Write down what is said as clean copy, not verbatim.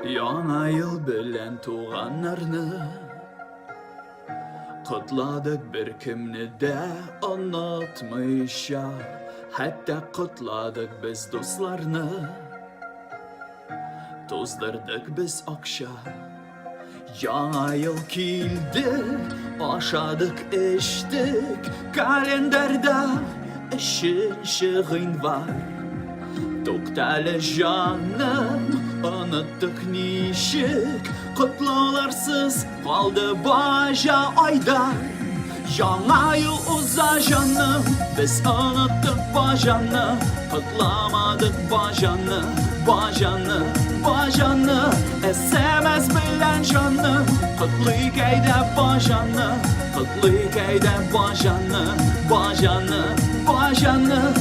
Yana yıl bilen tuğanlarını kutladık bir kimni de unutmuş ya. Hatta kutladık biz dostlarını, tozdırdık biz akşam. Yana yıl kildi, aşadık içtik, kalenderde işin şığın var. Toktale canım, unuttuk nişik, kutlalarsız kaldı baca aylar. Yana yıl uza canım, biz unuttuk bacanı, kutlamadık bacanı, bacanı, bacanı. SMS bilen canım, kutlayık eyde bacanı, kutlayık eyde bacanı, bacanı, bacanı.